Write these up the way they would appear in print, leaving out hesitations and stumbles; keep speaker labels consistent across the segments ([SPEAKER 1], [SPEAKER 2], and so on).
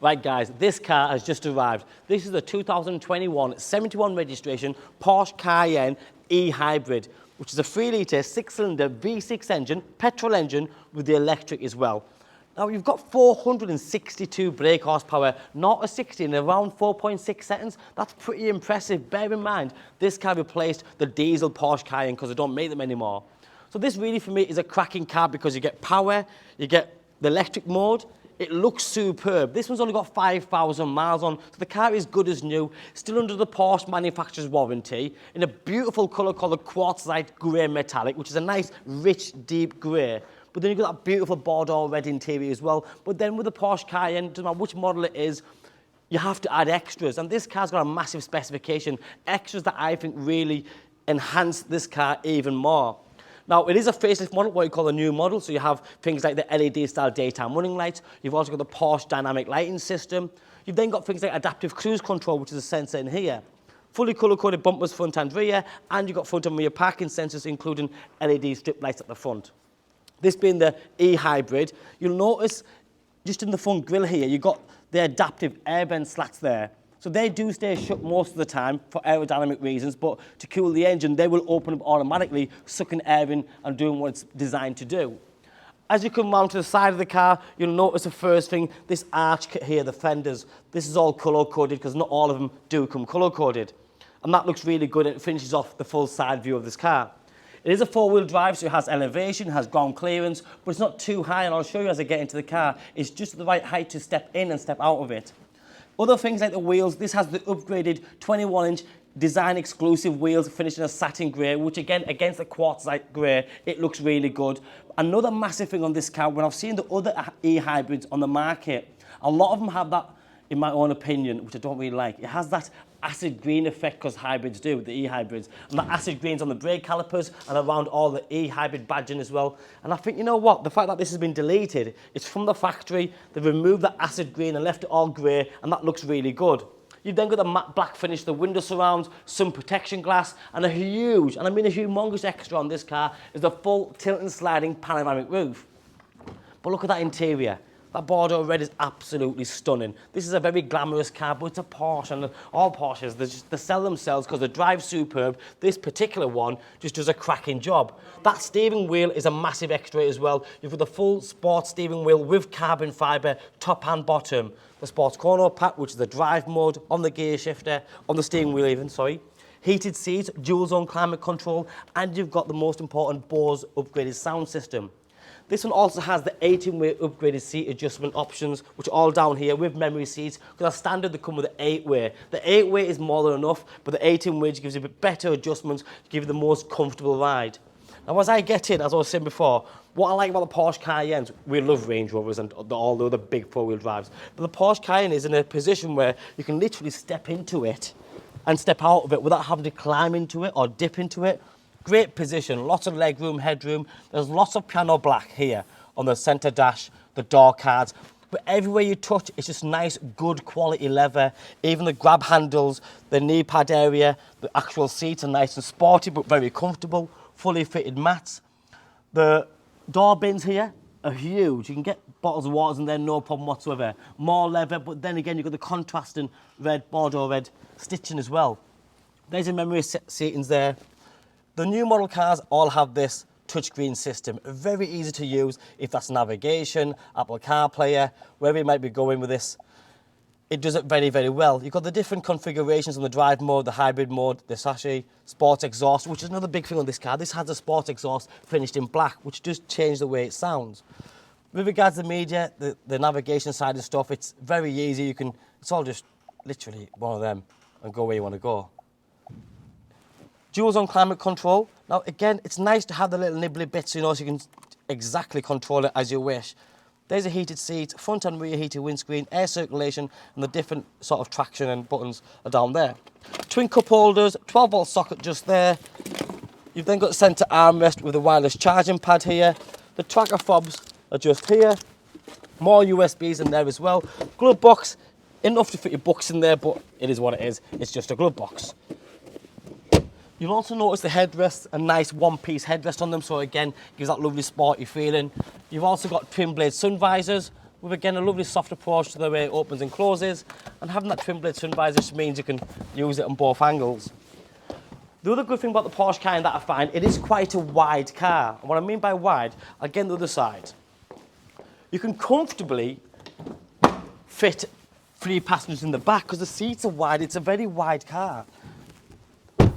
[SPEAKER 1] Right guys, this car has just arrived. This is the 2021 71 registration Porsche Cayenne e-hybrid, which is a 3-litre 6-cylinder V6 engine, petrol engine with the electric as well. Now you've got 462 brake horsepower, 0 to 60 in around 4.6 seconds. That's pretty impressive. Bear in mind, this car replaced the diesel Porsche Cayenne because they don't make them anymore. So this really for me is a cracking car because you get power, you get the electric mode. It looks superb. This one's only got 5,000 miles on, so the car is good as new, still under the Porsche manufacturer's warranty, in a beautiful colour called the Quartzite grey metallic, which is a nice, rich, deep grey. But then you've got that beautiful Bordeaux red interior as well. But then with the Porsche Cayenne, doesn't matter which model it is, you have to add extras. And this car's got a massive specification, extras that I think really enhance this car even more. Now, it is a facelift model, what you call a new model, so you have things like the LED-style daytime running lights. You've also got the Porsche dynamic lighting system. You've then got things like adaptive cruise control, which is a sensor in here. Fully colour-coded bumpers front and rear, and you've got front and rear parking sensors, including LED strip lights at the front. This being the e-hybrid, you'll notice just in the front grille here, you've got the adaptive air vent slats there. So they do stay shut most of the time for aerodynamic reasons, but to cool the engine, they will open up automatically, sucking air in and doing what it's designed to do. As you come round to the side of the car, you'll notice the first thing, this arch kit here, the fenders. This is all colour-coded because not all of them do come colour-coded. And that looks really good and it finishes off the full side view of this car. It is a 4-wheel drive, so it has elevation, has ground clearance, but it's not too high, and I'll show you as I get into the car. It's just the right height to step in and step out of it. Other things like the wheels, this has the upgraded 21-inch design-exclusive wheels finished in a satin grey, which again, against the quartzite grey, it looks really good. Another massive thing on this car, when I've seen the other e-hybrids on the market, a lot of them have that, in my own opinion, which I don't really like. It has that acid green effect because hybrids do, the e-hybrids. And that acid green's on the brake calipers and around all the e-hybrid badging as well. And I think, you know what, the fact that this has been deleted, it's from the factory, they've removed the acid green and left it all grey, and that looks really good. You've then got the matte black finish, the window surrounds, sun protection glass, and a huge, and I mean a humongous extra on this car, is the full tilt and sliding panoramic roof. But look at that interior. That Bordeaux red is absolutely stunning. This is a very glamorous car, but it's a Porsche, and all Porsches, they sell themselves because they drive superb. This particular one just does a cracking job. That steering wheel is a massive extra as well. You've got the full sports steering wheel with carbon fibre, top and bottom. The sports chrono pack, which is the drive mode, on the gear shifter, on the steering wheel even, sorry. Heated seats, dual zone climate control, and you've got the most important BOSE upgraded sound system. This one also has the 18-way upgraded seat adjustment options, which are all down here with memory seats, because as standard they come with the 8-way. The 8-way is more than enough, but the 18-way gives you a bit better adjustments to give you the most comfortable ride. Now as I get in, as I was saying before, what I like about the Porsche Cayennes, we love Range Rovers and all the other big 4-wheel drives, but the Porsche Cayenne is in a position where you can literally step into it and step out of it without having to climb into it or dip into it. Great position, lots of legroom, headroom. There's lots of piano black here on the centre dash, the door cards. But everywhere you touch, it's just nice, good quality leather. Even the grab handles, the knee pad area, the actual seats are nice and sporty, but very comfortable. Fully fitted mats. The door bins here are huge. You can get bottles of water in there, no problem whatsoever. More leather, but then again, you've got the contrasting red, Bordeaux red stitching as well. There's your memory seatings there. The new model cars all have this touchscreen system, very easy to use if that's navigation, Apple CarPlay, wherever you might be going with this. It does it very, very well. You've got the different configurations on the drive mode, the hybrid mode, the sachet, sports exhaust, which is another big thing on this car. This has a sports exhaust finished in black, which does change the way it sounds. With regards to the media, the navigation side of stuff, it's very easy. It's all just literally one of them and go where you want to go. Dual zone climate control. Now again, it's nice to have the little nibbly bits, so you can exactly control it as you wish. There's a heated seat, front and rear heated windscreen, air circulation, and the different sort of traction and buttons are down there. Twin cup holders, 12-volt socket just there. You've then got the centre armrest with a wireless charging pad here. The tracker fobs are just here. More USBs in there as well. Glove box, enough to fit your books in there, but it is what it is. It's just a glove box. You'll also notice the headrests, a nice one-piece headrest on them, so again, gives that lovely sporty feeling. You've also got twin blade sun visors, with again a lovely soft approach to the way it opens and closes, and having that twin blade sun visor just means you can use it on both angles. The other good thing about the Porsche Cayenne that I find, it is quite a wide car. And what I mean by wide, again the other side, you can comfortably fit 3 passengers in the back because the seats are wide. It's a very wide car.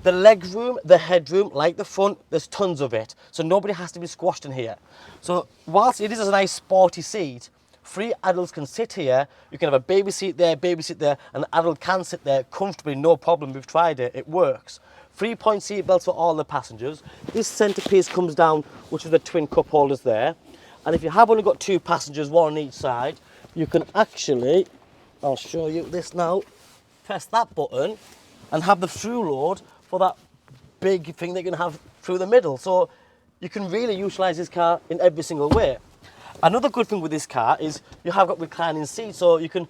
[SPEAKER 1] The leg room, the headroom, like the front, there's tons of it. So nobody has to be squashed in here. So whilst it is a nice sporty seat, 3 adults can sit here. You can have a baby seat there, and the adult can sit there comfortably, no problem. We've tried it, it works. 3-point seat belts for all the passengers. This centrepiece comes down, which is the twin cup holders there. And if you have only got 2 passengers, 1 on each side, you can actually, I'll show you this now, press that button and have the through load for that big thing that you can have through the middle. So you can really utilise this car in every single way. Another good thing with this car is you have got reclining seats, so you can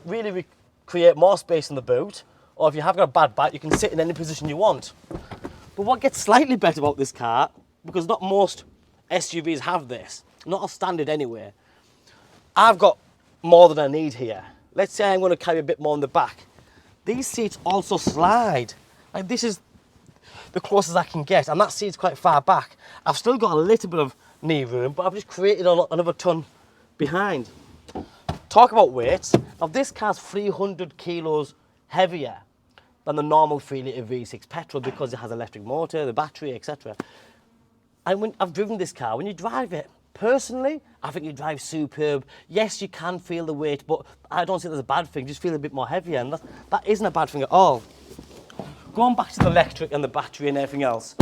[SPEAKER 1] really create more space in the boot, or if you have got a bad back, you can sit in any position you want. But what gets slightly better about this car, because not most SUVs have this, not a standard anyway, I've got more than I need here. Let's say I'm going to carry a bit more in the back. These seats also slide. Like this is the closest I can get, and that seat's quite far back. I've still got a little bit of knee room, but I've just created another ton behind. Talk about weight. Now this car's 300 kilos heavier than the normal 3-litre V6 petrol because it has electric motor, the battery, etc. And when I've driven this car, when you drive it, personally, I think you drive superb. Yes, you can feel the weight, but I don't see it as a bad thing. Just feel a bit more heavier, and that isn't a bad thing at all. Going back to the electric and the battery and everything else,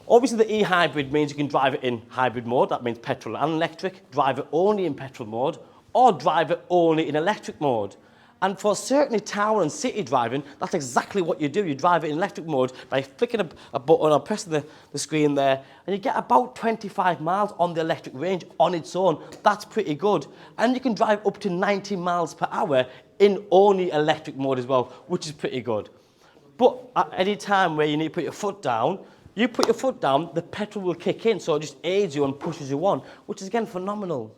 [SPEAKER 1] obviously the e-hybrid means you can drive it in hybrid mode, that means petrol and electric, drive it only in petrol mode, or drive it only in electric mode. And for certainly town and city driving, that's exactly what you do. You drive it in electric mode by flicking a button or pressing the screen there, and you get about 25 miles on the electric range on its own. That's pretty good. And you can drive up to 90 miles per hour in only electric mode as well, which is pretty good. But at any time where you need to put your foot down, you put your foot down, the petrol will kick in, so it just aids you and pushes you on, which is again phenomenal.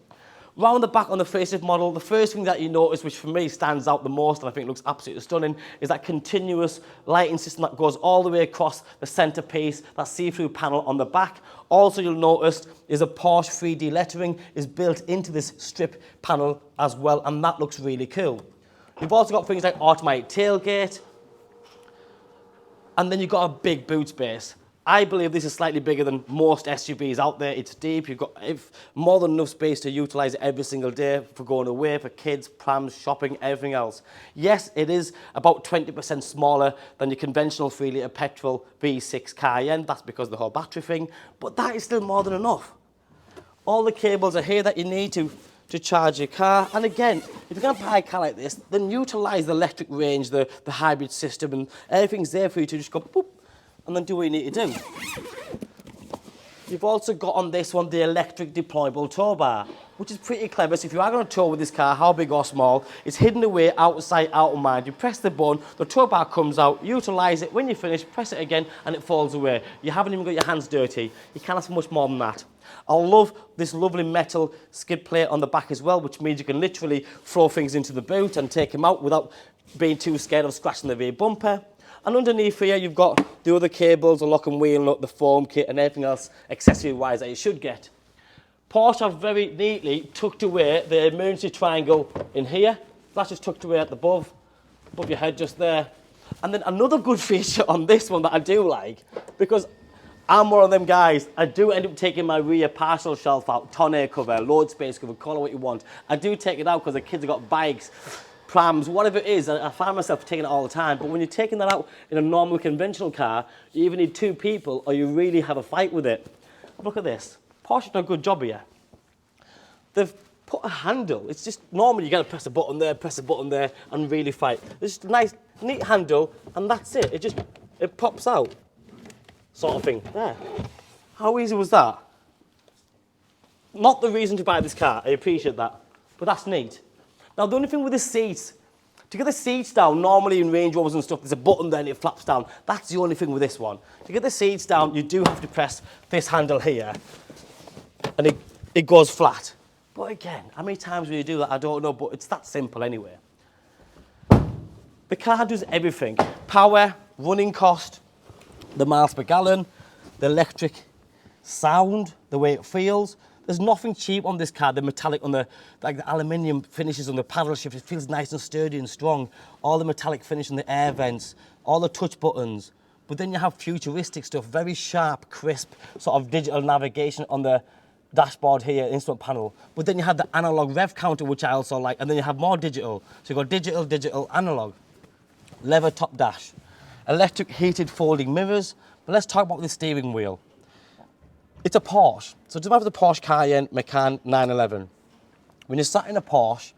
[SPEAKER 1] Round the back on the facelift model, the first thing that you notice, which for me stands out the most and I think looks absolutely stunning, is that continuous lighting system that goes all the way across the centrepiece, that see-through panel on the back. Also you'll notice is a Porsche 3D lettering is built into this strip panel as well, and that looks really cool. You've also got things like automatic tailgate, and then you've got a big boot space. I believe this is slightly bigger than most SUVs out there. It's deep. You've got more than enough space to utilise it every single day for going away, for kids, prams, shopping, everything else. Yes, it is about 20% smaller than your conventional 3-litre petrol V6 Cayenne. That's because of the whole battery thing. But that is still more than enough. All the cables are here that you need to charge your car. And again, if you're going to buy a car like this, then utilise the electric range, the hybrid system, and everything's there for you to just go boop, and then do what you need to do. You've also got on this one the electric deployable tow bar, which is pretty clever. So if you are going to tow with this car, how big or small, it's hidden away out of sight, out of mind. You press the button, the tow bar comes out, utilise it. When you finish, press it again, and it falls away. You haven't even got your hands dirty. You can't ask for much more than that. I love this lovely metal skid plate on the back as well, which means you can literally throw things into the boot and take them out without being too scared of scratching the rear bumper. And underneath here, you've got the other cables, the lock and wheel nut, the foam kit, and everything else accessory-wise that you should get. Porsche have very neatly tucked away the emergency triangle in here. That's just tucked away at the above your head just there. And then another good feature on this one that I do like, because I'm one of them guys, I do end up taking my rear partial shelf out, tonneau cover, load space cover, call it what you want. I do take it out because the kids have got bikes, prams, whatever it is. I find myself taking it all the time. But when you're taking that out in a normal conventional car, you either need 2 people or you really have a fight with it. Look at this. Porsche done a good job here. They've put a handle. It's just normally you got to press a button there, and really fight. It's just a nice, neat handle, and that's it. It pops out, sort of thing. There. How easy was that? Not the reason to buy this car. I appreciate that, but that's neat. Now, the only thing with the seats, to get the seats down, normally in Range Rovers and stuff, there's a button there and it flaps down. That's the only thing with this one. To get the seats down, you do have to press this handle here, and it goes flat. But again, how many times will you do that? I don't know, but it's that simple anyway. The car does everything. Power, running cost, the miles per gallon, the electric sound, the way it feels. There's nothing cheap on this car. The metallic on the aluminium finishes on the paddle shift, it feels nice and sturdy and strong. All the metallic finish on the air vents, all the touch buttons. But then you have futuristic stuff, very sharp, crisp, sort of digital navigation on the dashboard here, instrument panel. But then you have the analog rev counter, which I also like, and then you have more digital. So you've got digital, digital, analog. Leather top dash. Electric heated folding mirrors. But let's talk about the steering wheel. It's a Porsche. So it doesn't have the Porsche Cayenne Macan 911. When you're sat in a Porsche,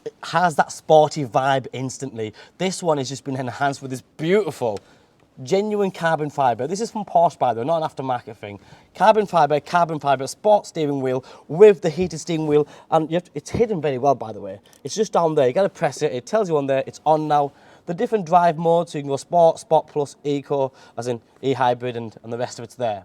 [SPEAKER 1] it has that sporty vibe instantly. This one has just been enhanced with this beautiful, genuine carbon fibre. This is from Porsche, by the way, not an aftermarket thing. Carbon fibre, sport steering wheel with the heated steering wheel. And it's hidden very well, by the way. It's just down there. You got to press it. It tells you on there. It's on now. The different drive modes, so you can go Sport, Sport Plus, Eco, as in e-hybrid, and the rest of it's there.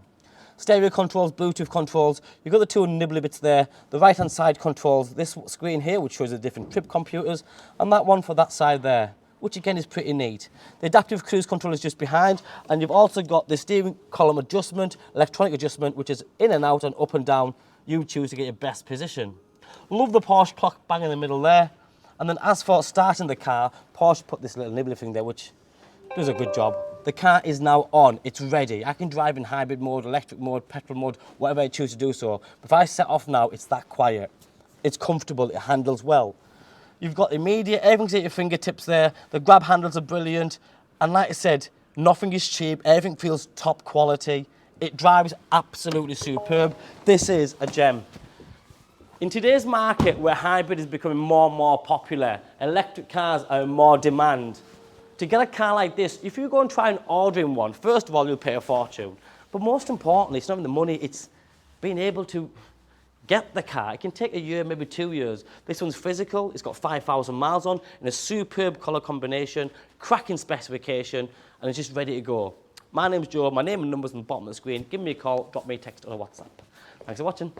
[SPEAKER 1] Stereo controls, Bluetooth controls. You've got the two nibbly bits there. The right-hand side controls this screen here, which shows the different trip computers, and that one for that side there, which again is pretty neat. The adaptive cruise control is just behind, and you've also got the steering column adjustment, electronic adjustment, which is in and out and up and down. You choose to get your best position. Love the Porsche clock bang in the middle there. And then as for starting the car, Porsche put this little nibbly thing there, which does a good job. The car is now on, it's ready. I can drive in hybrid mode, electric mode, petrol mode, whatever I choose to do so. If I set off now, it's that quiet. It's comfortable, it handles well. You've got immediate, everything's at your fingertips there. The grab handles are brilliant. And like I said, nothing is cheap, everything feels top quality. It drives absolutely superb. This is a gem. In today's market, where hybrid is becoming more and more popular, electric cars are in more demand. To get a car like this, if you go and try and order in one, first of all, you'll pay a fortune. But most importantly, it's not even the money, it's being able to get the car. It can take a year, maybe 2 years. This one's physical, it's got 5,000 miles on, in a superb colour combination, cracking specification, and it's just ready to go. My name's Joe, my name and number's on the bottom of the screen. Give me a call, drop me a text or a WhatsApp. Thanks for watching.